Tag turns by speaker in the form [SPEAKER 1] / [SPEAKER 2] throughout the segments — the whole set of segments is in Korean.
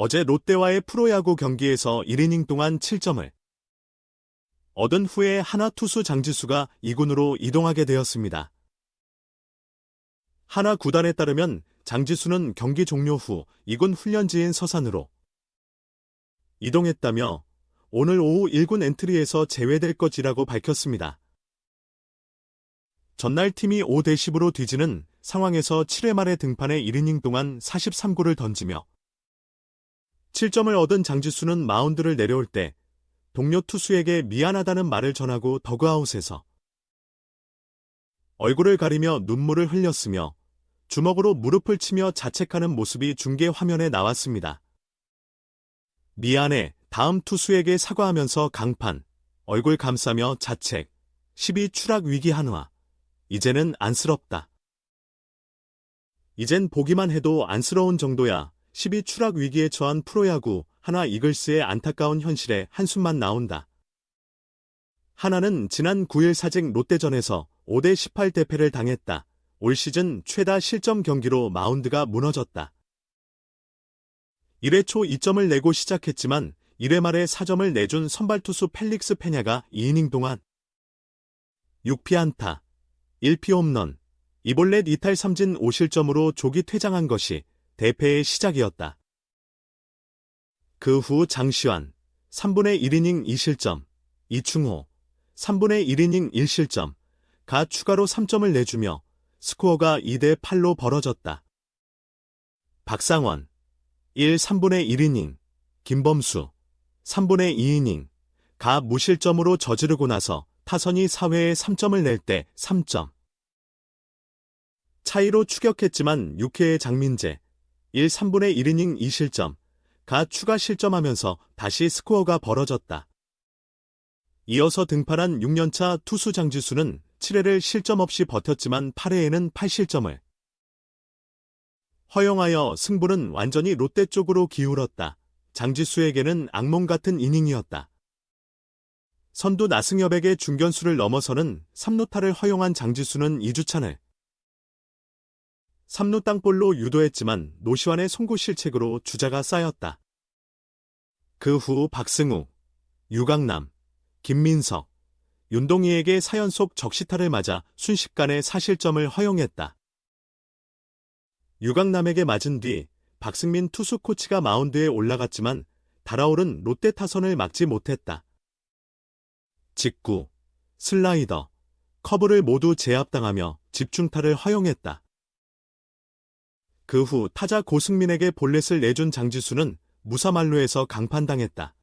[SPEAKER 1] 어제 롯데와의 프로야구 경기에서 1이닝 동안 7점을 얻은 후에 하나 투수 장지수가 2군으로 이동하게 되었습니다. 하나 구단에 따르면 장지수는 경기 종료 후 2군 훈련지인 서산으로 이동했다며 오늘 오후 1군 엔트리에서 제외될 것이라고 밝혔습니다. 전날 팀이 5대10으로 뒤지는 상황에서 7회 말에 등판해 1이닝 동안 43구를 던지며 7점을 얻은 장지수는 마운드를 내려올 때 동료 투수에게 미안하다는 말을 전하고 더그아웃에서 얼굴을 가리며 눈물을 흘렸으며 주먹으로 무릎을 치며 자책하는 모습이 중계 화면에 나왔습니다. 미안해, 다음 투수에게 사과하면서 강판, 얼굴 감싸며 자책, 12 추락 위기 한화, 이제는 안쓰럽다. 이젠 보기만 해도 안쓰러운 정도야. 12 추락 위기에 처한 프로야구 하나 이글스의 안타까운 현실에 한숨만 나온다. 하나는 지난 9일 사직 롯데전에서 5대18 대패를 당했다. 올 시즌 최다 실점 경기로 마운드가 무너졌다. 1회 초 2점을 내고 시작했지만 1회 말에 4점을 내준 선발 투수 펠릭스 페냐가 2이닝 동안 6피안타, 1피 홈런, 2볼넷 2탈 3진 5실점으로 조기 퇴장한 것이 대패의 시작이었다. 그 후 장시환, 3분의 1이닝 2실점, 이충호, 3분의 1이닝 1실점, 가 추가로 3점을 내주며 스코어가 2대8로 벌어졌다. 박상원, 3분의 1이닝, 김범수, 3분의 2이닝, 가 무실점으로 저지르고 나서 타선이 4회에 3점을 낼 때 3점. 차이로 추격했지만 6회에 장민재, 3분의 1이닝 2실점, 가 추가 실점하면서 다시 스코어가 벌어졌다. 이어서 등판한 6년차 투수 장지수는 7회를 실점 없이 버텼지만 8회에는 8실점을 허용하여 승부는 완전히 롯데 쪽으로 기울었다. 장지수에게는 악몽 같은 이닝이었다. 선두 나승엽에게 중견수를 넘어서는 3루타를 허용한 장지수는 2주찬을 3루 땅볼로 유도했지만 노시환의 송구 실책으로 주자가 쌓였다. 그 후 박승우, 유강남, 김민석, 윤동희에게 4연속 적시타를 맞아 순식간에 4실점을 허용했다. 유강남에게 맞은 뒤 박승민 투수 코치가 마운드에 올라갔지만 달아오른 롯데 타선을 막지 못했다. 직구, 슬라이더, 커브를 모두 제압당하며 집중타를 허용했다. 그 후 타자 고승민에게 볼넷을 내준 장지수는 무사만루에서 강판당했다.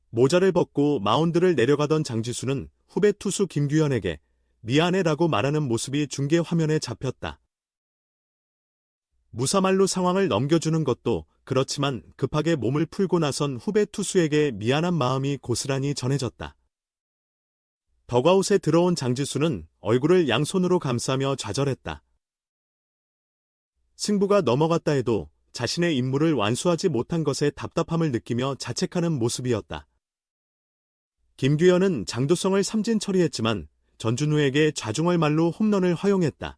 [SPEAKER 1] 모자를 벗고 마운드를 내려가던 장지수는 후배 투수 김규현에게 미안해라고 말하는 모습이 중계 화면에 잡혔다. 무사만루 상황을 넘겨주는 것도 그렇지만 급하게 몸을 풀고 나선 후배 투수에게 미안한 마음이 고스란히 전해졌다. 덕아웃에 들어온 장지수는 얼굴을 양손으로 감싸며 좌절했다. 승부가 넘어갔다 해도 자신의 임무를 완수하지 못한 것에 답답함을 느끼며 자책하는 모습이었다. 김규현은 장도성을 삼진 처리했지만 전준우에게 좌중얼 말로 홈런을 허용했다.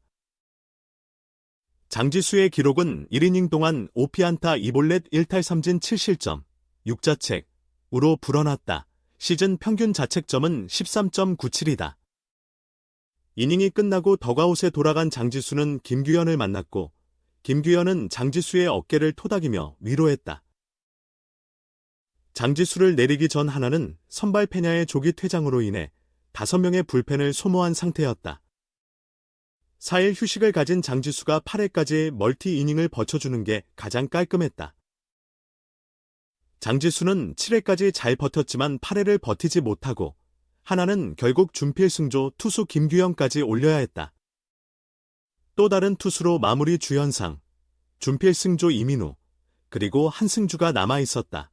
[SPEAKER 1] 장지수의 기록은 1이닝 동안 5피안타 2볼넷 1탈 3진 7실점, 6자책으로 불어났다. 시즌 평균 자책점은 13.97이다. 이닝이 끝나고 덕아웃에 돌아간 장지수는 김규현을 만났고 김규현은 장지수의 어깨를 토닥이며 위로했다. 장지수를 내리기 전 하나는 선발 페냐의 조기 퇴장으로 인해 5명의 불펜을 소모한 상태였다. 4일 휴식을 가진 장지수가 8회까지 멀티 이닝을 버텨주는 게 가장 깔끔했다. 장지수는 7회까지 잘 버텼지만 8회를 버티지 못하고 하나는 결국 준필승조 투수 김규현까지 올려야 했다. 또 다른 투수로 마무리 주현상, 준필승조 이민우, 그리고 한승주가 남아있었다.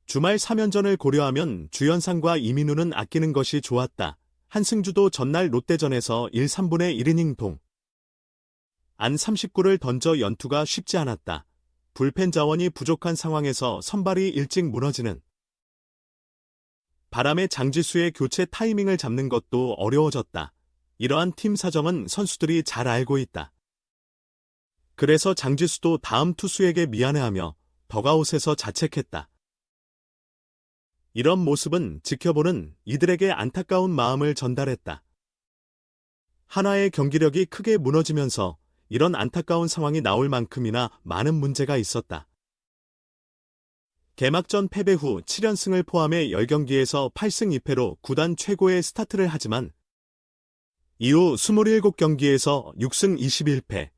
[SPEAKER 1] 주말 3연전을 고려하면 주현상과 이민우는 아끼는 것이 좋았다. 한승주도 전날 롯데전에서 3분의 1이닝 동 안 39를 던져 연투가 쉽지 않았다. 불펜 자원이 부족한 상황에서 선발이 일찍 무너지는 바람에 장지수의 교체 타이밍을 잡는 것도 어려워졌다. 이러한 팀 사정은 선수들이 잘 알고 있다. 그래서 장지수도 다음 투수에게 미안해하며 덕아웃에서 자책했다. 이런 모습은 지켜보는 이들에게 안타까운 마음을 전달했다. 하나의 경기력이 크게 무너지면서 이런 안타까운 상황이 나올 만큼이나 많은 문제가 있었다. 개막전 패배 후 7연승을 포함해 10경기에서 8승 2패로 구단 최고의 스타트를 하지만 이후 27경기에서 6승 21패,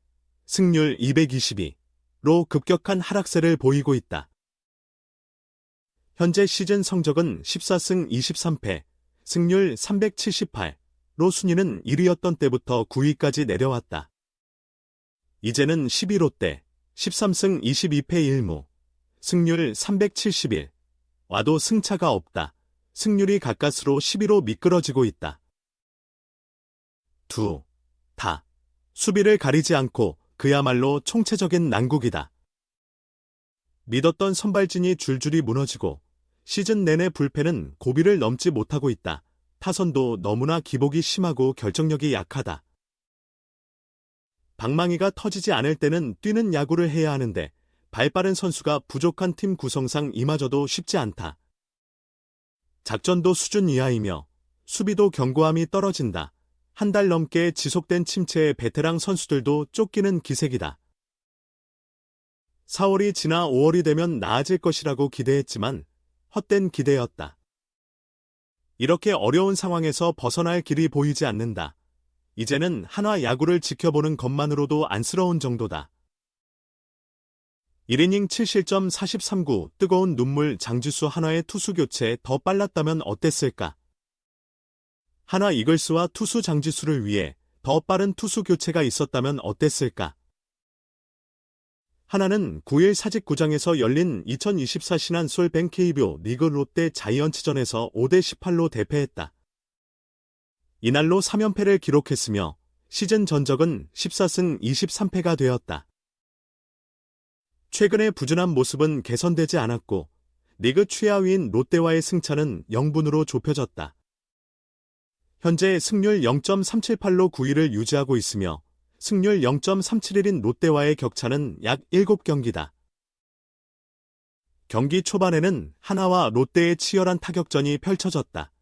[SPEAKER 1] 승률 222로 급격한 하락세를 보이고 있다. 현재 시즌 성적은 14승 23패, 승률 378로 순위는 1위였던 때부터 9위까지 내려왔다. 이제는 11롯데 13승 22패 1무, 승률 371, 와도 승차가 없다. 승률이 가까스로 11로 미끄러지고 있다. 다 수비를 가리지 않고 그야말로 총체적인 난국이다. 믿었던 선발진이 줄줄이 무너지고 시즌 내내 불펜은 고비를 넘지 못하고 있다. 타선도 너무나 기복이 심하고 결정력이 약하다. 방망이가 터지지 않을 때는 뛰는 야구를 해야 하는데 발빠른 선수가 부족한 팀 구성상 이마저도 쉽지 않다. 작전도 수준 이하이며 수비도 견고함이 떨어진다. 한 달 넘게 지속된 침체에 베테랑 선수들도 쫓기는 기색이다. 4월이 지나 5월이 되면 나아질 것이라고 기대했지만 헛된 기대였다. 이렇게 어려운 상황에서 벗어날 길이 보이지 않는다. 이제는 한화 야구를 지켜보는 것만으로도 안쓰러운 정도다. 1이닝 7실점 43구 뜨거운 눈물 장지수 한화의 투수 교체 더 빨랐다면 어땠을까? 한화 이글스와 투수 장지수를 위해 더 빠른 투수 교체가 있었다면 어땠을까? 하나는 9일 사직구장에서 열린 2024 신한솔 뱅 KBO 리그 롯데 자이언츠전에서 5대18로 대패했다. 이날로 3연패를 기록했으며 시즌 전적은 14승 23패가 되었다. 최근의 부진한 모습은 개선되지 않았고 리그 최하위인 롯데와의 승차는 0분으로 좁혀졌다. 현재 승률 0.378로 9위를 유지하고 있으며 승률 0.371인 롯데와의 격차는 약 7경기다. 경기 초반에는 한화와 롯데의 치열한 타격전이 펼쳐졌다.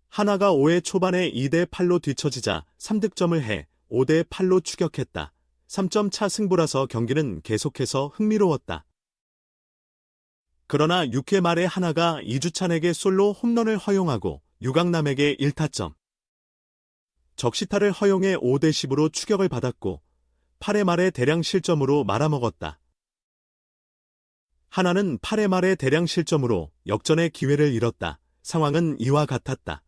[SPEAKER 1] 한화가 5회 초반에 2대8로 뒤처지자 3득점을 해 5대8로 추격했다. 3점 차 승부라서 경기는 계속해서 흥미로웠다. 그러나 6회 말에 한화가 이주찬에게 솔로 홈런을 허용하고 유강남에게 1타점. 적시타를 허용해 5대10으로 추격을 받았고 8회 말에 대량 실점으로 말아먹었다. 한화는 8회 말에 대량 실점으로 역전의 기회를 잃었다. 상황은 이와 같았다.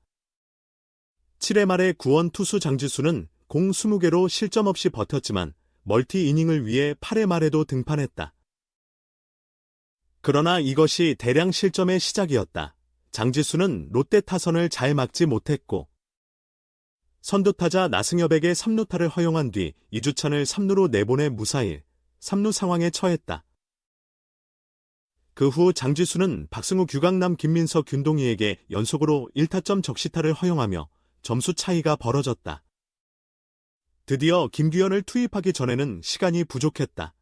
[SPEAKER 1] 7회 말에 구원 투수 장지수는 공 20개로 실점 없이 버텼지만 멀티 이닝을 위해 8회 말에도 등판했다. 그러나 이것이 대량 실점의 시작이었다. 장지수는 롯데 타선을 잘 막지 못했고 선두타자 나승엽에게 3루타를 허용한 뒤 이주찬을 3루로 내보내 무사히 3루 상황에 처했다. 그 후 장지수는 박승우 규강남 김민석 균동희에게 연속으로 1타점 적시타를 허용하며 점수 차이가 벌어졌다. 드디어 김규현을 투입하기 전에는 시간이 부족했다.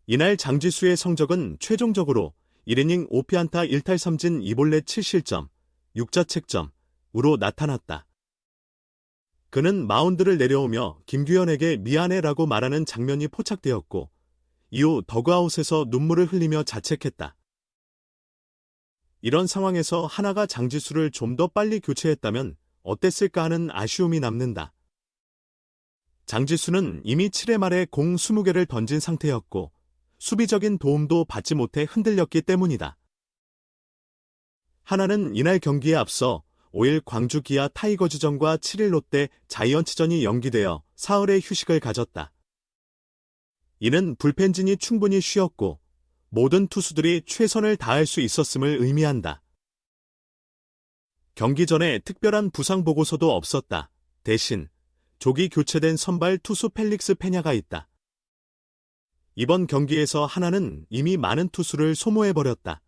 [SPEAKER 1] 이날 장지수의 성적은 최종적으로 1이닝 5피안타 1탈3진 2볼넷 7실점, 6자책점으로 나타났다. 그는 마운드를 내려오며 김규현에게 미안해라고 말하는 장면이 포착되었고 이후 더그아웃에서 눈물을 흘리며 자책했다. 이런 상황에서 한화가 장지수를 좀 더 빨리 교체했다면 어땠을까 하는 아쉬움이 남는다. 장지수는 이미 7회 말에 공 20개를 던진 상태였고 수비적인 도움도 받지 못해 흔들렸기 때문이다. 한화는 이날 경기에 앞서 5일 광주 기아 타이거즈전과 7일 롯데 자이언츠전이 연기되어 사흘의 휴식을 가졌다. 이는 불펜진이 충분히 쉬었고 모든 투수들이 최선을 다할 수 있었음을 의미한다. 경기 전에 특별한 부상 보고서도 없었다. 대신 조기 교체된 선발 투수 펠릭스 페냐가 있다. 이번 경기에서 한화는 이미 많은 투수를 소모해버렸다.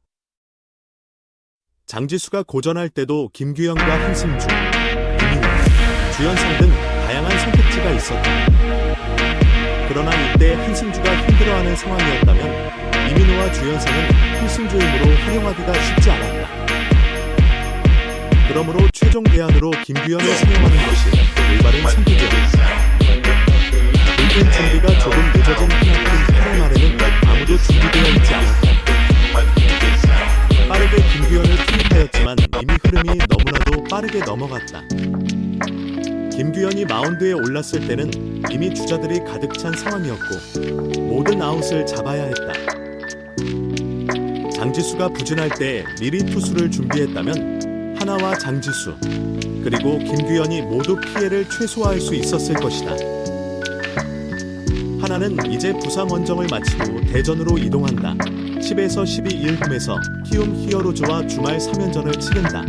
[SPEAKER 1] 장지수가 고전할 때도 김규현과 한승주, 김인호, 주연상 등 다양한 선택지가 있었다. 그러나 이때 한승주가 힘들어하는 상황이었다면 이민호와 주연상은 필승조임으로 활용하기가 쉽지 않았다. 그러므로 최종 대안으로 김규현을 사용하는 것이 올바른 선택이었다. 불펜 준비가 조금 늦어진 하나팀 8회 말에는 아무도 준비되어 있지 않았다. 빠르게 김규현을 투입하였지만 이미 흐름이 너무나도 빠르게 넘어갔다. 김규현이 마운드에 올랐을 때는 이미 주자들이 가득 찬 상황이었고 모든 아웃을 잡아야 했다. 장지수가 부진할 때 미리 투수를 준비했다면 하나와 장지수 그리고 김규현이 모두 피해를 최소화할 수 있었을 것이다. 하나는 이제 부상 원정을 마치고 대전으로 이동한다. 10에서 12 1홈에서 키움 히어로즈와 주말 3연전을 치른다.